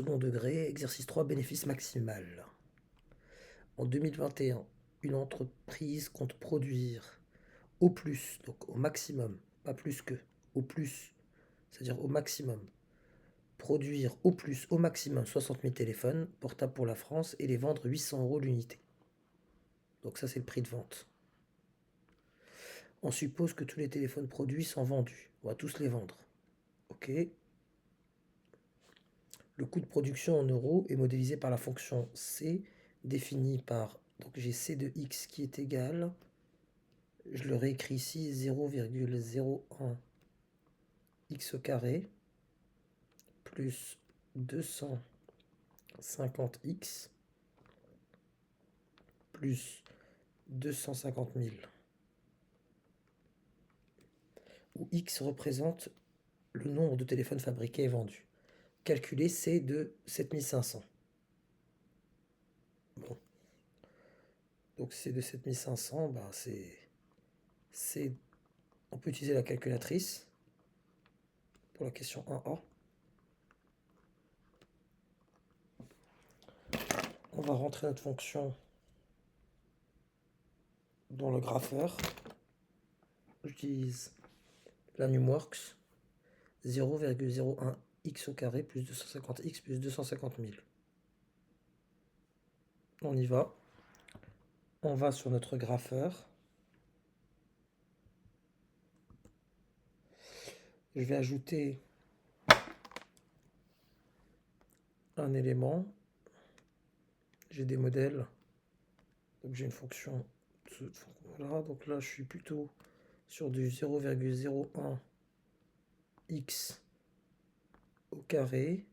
Second degré, exercice 3, bénéfice maximal. En 2021, une entreprise compte produire au plus, donc au maximum, pas plus que, au plus, c'est-à-dire au maximum, produire au plus, au maximum 60 000 téléphones portables pour la France et les vendre 800 € l'unité. Donc ça, c'est le prix de vente. On suppose que tous les téléphones produits sont vendus. On va tous les vendre. OK. Le coût de production en euros est modélisé par la fonction C, définie par, donc j'ai C de X qui est égal, je le réécris ici, 0,01 x au carré plus 250x plus 250 000, où x représente le nombre de téléphones fabriqués et vendus. Calculer C de 7500. Bon. Donc C de 7500, ben c'est... On peut utiliser la calculatrice pour la question 1A. On va rentrer notre fonction dans le grapheur. J'utilise la Numworks. 0,01 x au carré plus 250x plus 250 000. On y va. On va sur notre grapheur. Je vais ajouter un élément. J'ai des modèles. Donc j'ai une fonction. Voilà, donc là je suis plutôt sur du 0,01 x au carré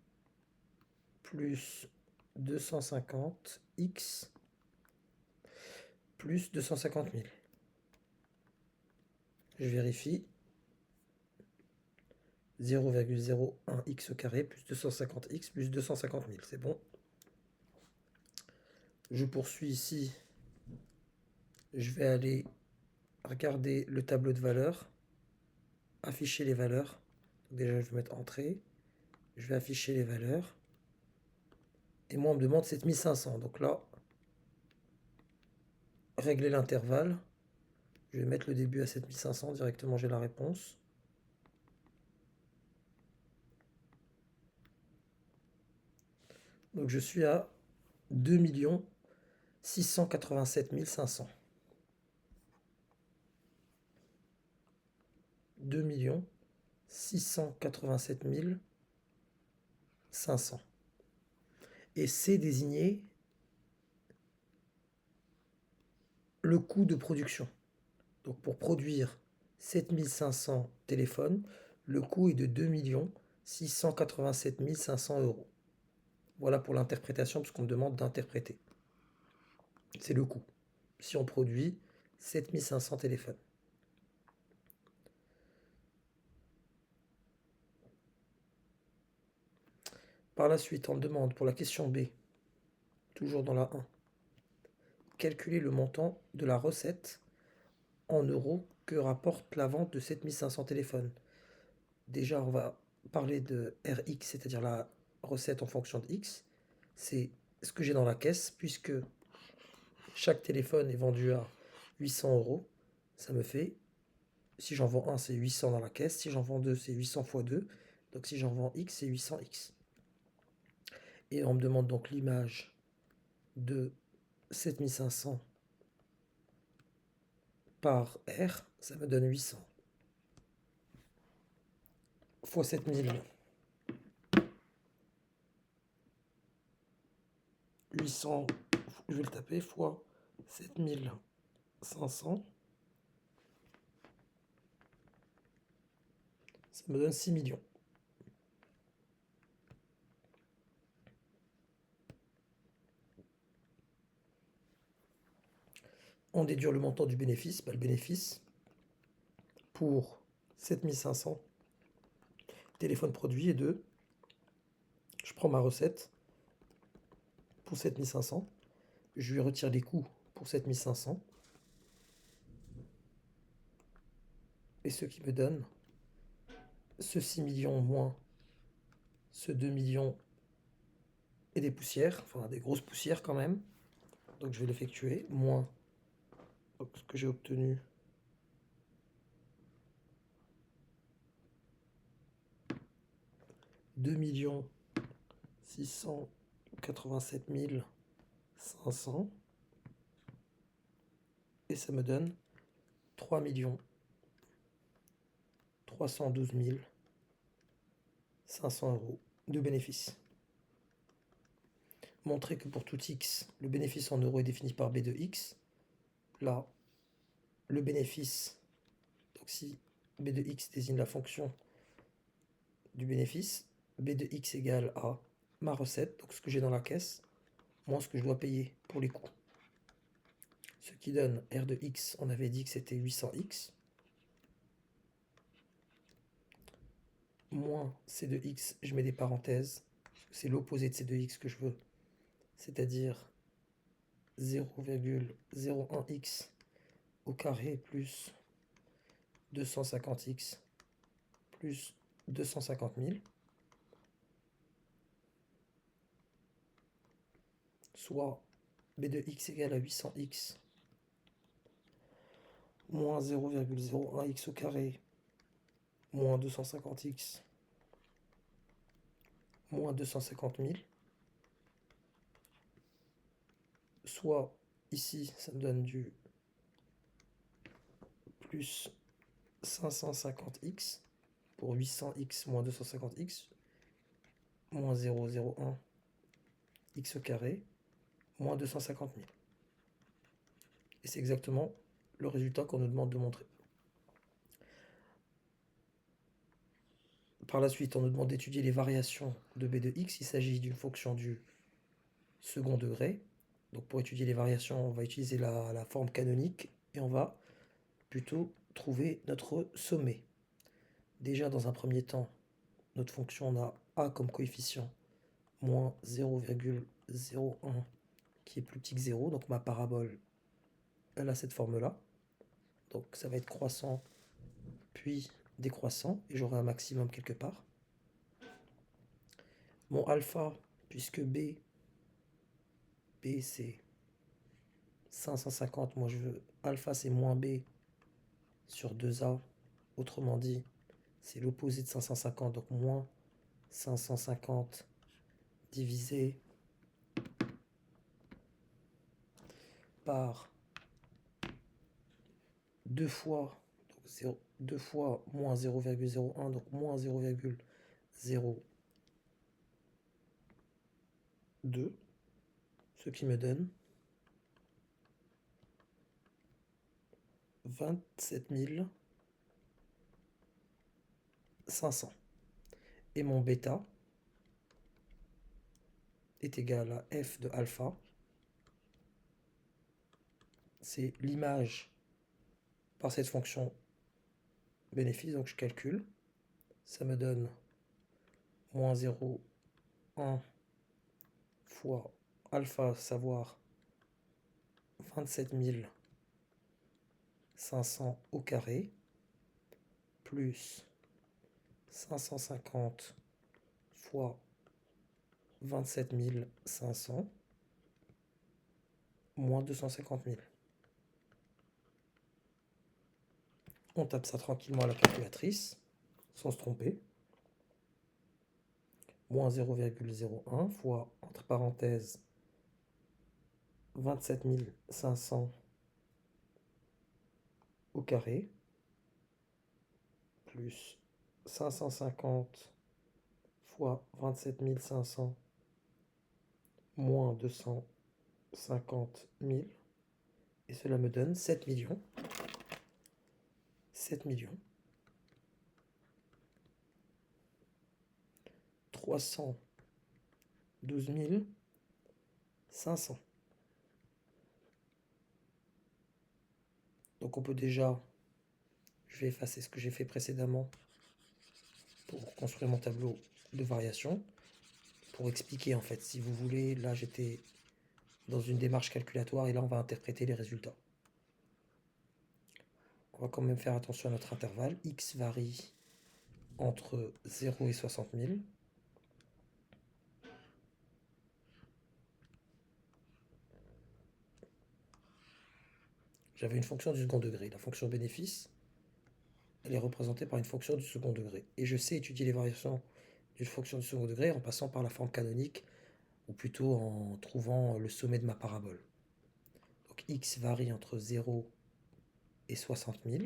plus 250 x plus 250 000. Je vérifie. 0,01 x au carré plus 250x plus 250 000. C'est bon. Je poursuis ici. Je vais aller regarder le tableau de valeurs. Afficher les valeurs. Donc déjà, je vais mettre entrée. Je vais afficher les valeurs. Et moi, on me demande 7500. Donc là, régler l'intervalle. Je vais mettre le début à 7500. Directement, j'ai la réponse. Donc je suis à 2 687 500. 2 687 500. Et c'est désigné le coût de production. Donc pour produire 7500 téléphones, le coût est de 2 687 500 €. Voilà pour l'interprétation, puisqu'on me demande d'interpréter. C'est le coût. Si on produit 7500 téléphones. Par la suite, on me demande pour la question B, toujours dans la 1, calculer le montant de la recette en euros que rapporte la vente de 7500 téléphones. Déjà, on va parler de RX, c'est-à-dire la recette en fonction de X. C'est ce que j'ai dans la caisse, puisque chaque téléphone est vendu à 800 €. Ça me fait, si j'en vends un, c'est 800 dans la caisse. Si j'en vends deux, c'est 800 fois 2. Donc si j'en vends X, c'est 800X. Et on me demande donc l'image de 7500 par R. Ça me donne 800 fois 7000. 800, je vais le taper, fois 7500. Ça me donne 6 millions. On déduit le montant du bénéfice. Le bénéfice pour 7500 téléphones produits est de... Je prends ma recette pour 7500. Je lui retire les coûts pour 7500. Et ce qui me donne ce 6 millions moins ce 2 millions et des poussières, enfin des grosses poussières quand même. Donc je vais l'effectuer, moins donc, ce que j'ai obtenu. « 2 687 500 » et ça me donne 3 312 500 euros de bénéfice. Montrer que pour tout x, le bénéfice en euros est défini par b de x. Là, le bénéfice, donc si b de x désigne la fonction du bénéfice, b de x égale à ma recette, donc ce que j'ai dans la caisse, moins ce que je dois payer pour les coûts. Ce qui donne R de x, on avait dit que c'était 800x, moins C de x, je mets des parenthèses, c'est l'opposé de C de x que je veux, c'est-à-dire 0,01x au carré plus 250x plus 250 000, soit b de x égale à 800x moins 0,01x au carré moins 250x moins 250 000, soit ici ça me donne du plus 550x pour 800x moins 250x moins 0,01x au carré moins 250 000. Et c'est exactement le résultat qu'on nous demande de montrer. Par la suite, on nous demande d'étudier les variations de b de x. Il s'agit d'une fonction du second degré. Donc pour étudier les variations, on va utiliser la forme canonique et on va plutôt trouver notre sommet. Déjà, dans un premier temps, notre fonction, on a a comme coefficient moins 0,01 qui est plus petit que 0. Donc ma parabole, elle a cette forme-là. Donc ça va être croissant, puis décroissant, et j'aurai un maximum quelque part. Mon alpha, puisque B c'est 550, moi je veux alpha c'est moins B sur 2A, autrement dit c'est l'opposé de 550, donc moins 550 divisé par 2 fois, donc 2 fois moins 0,01, donc moins 0,02, ce qui me donne 27 500. Et mon bêta est égal à f de alpha. C'est l'image par cette fonction bénéfice, donc je calcule. Ça me donne moins 0,1 fois alpha, savoir 27 500 au carré, plus 550 fois 27 500, moins 250 000. On tape ça tranquillement à la calculatrice, sans se tromper. Moins 0,01 fois, entre parenthèses, 27 500 au carré, plus 550 fois 27 500, moins 250 000, et cela me donne 7 millions. 312 500. Donc on peut déjà, je vais effacer ce que j'ai fait précédemment pour construire mon tableau de variation, pour expliquer en fait, si vous voulez, là j'étais dans une démarche calculatoire et là on va interpréter les résultats. On va quand même faire attention à notre intervalle. X varie entre 0 et 60 000. j'avais une fonction du second degré. La fonction bénéfice, elle est représentée par une fonction du second degré. Et je sais étudier les variations d'une fonction du second degré en passant par la forme canonique, ou plutôt en trouvant le sommet de ma parabole. Donc x varie entre 0 et 60 000.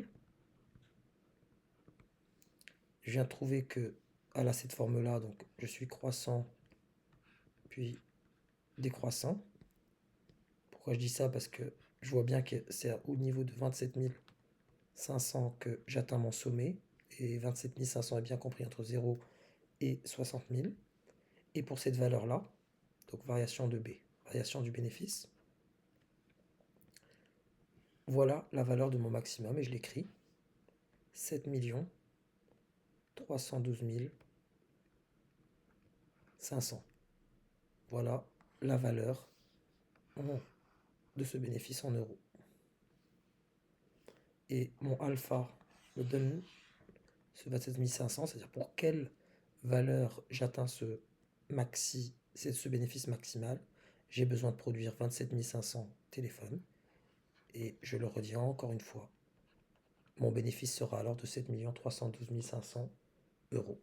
Je viens de trouver que, elle a cette forme-là, donc je suis croissant, puis décroissant. Pourquoi je dis ça? Parce que je vois bien que c'est au niveau de 27 500 que j'atteins mon sommet, et 27 500 est bien compris entre 0 et 60 000. Et pour cette valeur-là, donc variation de B, variation du bénéfice, voilà la valeur de mon maximum, et je l'écris, 7 312 500. Voilà la valeur de ce bénéfice en euros. Et mon alpha me donne ce 27 500, c'est-à-dire pour quelle valeur j'atteins ce bénéfice maximal, j'ai besoin de produire 27 500 téléphones. Et je le redis encore une fois, mon bénéfice sera alors de 7 312 500 euros.